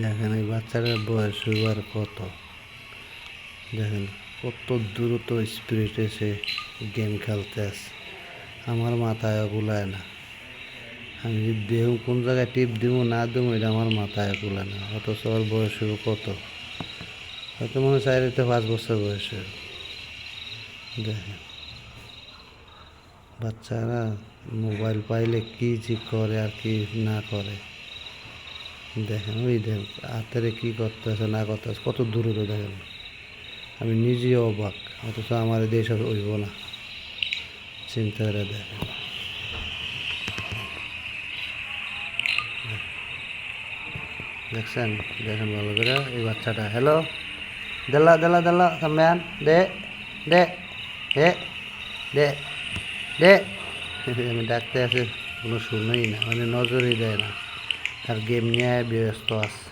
দেখেন এই বাচ্চাটার বয়স আর কত, দেখেন কত দ্রুত স্পিরিটে সে গেম খেলতে আছে, আমার মাথায় গুলায় না। আমি যদি দেহ কোন জায়গায় টিপ দিব না দেবো এটা আমার মাথায় গুলায় না, অথচ ওর বয়স কত, হয়তো মনে হয় 4 থেকে 5 বছর বয়সে। দেখেন বাচ্চারা মোবাইল পাইলে কী যে করে আর কি না করে। দেখেন ওই দেখেন হাতেরে কী করতেছে না করতেছে, কত দ্রুত দেখেন, আমি নিজেও অবাক, অথচ আমার দেশ হইব না। চিন্তা করে দেখেন, দেখছেন, দেখেন ভালো করে এই বাচ্চাটা। হ্যালো, দেলা দেলা দেলা সাম্যান দে দে হে দে দে, আমি ডাকতে আছে কোনো শুনোই না, মানে নজরই দেয় না, আর গেম নিয়ে ব্যস্ত আছে।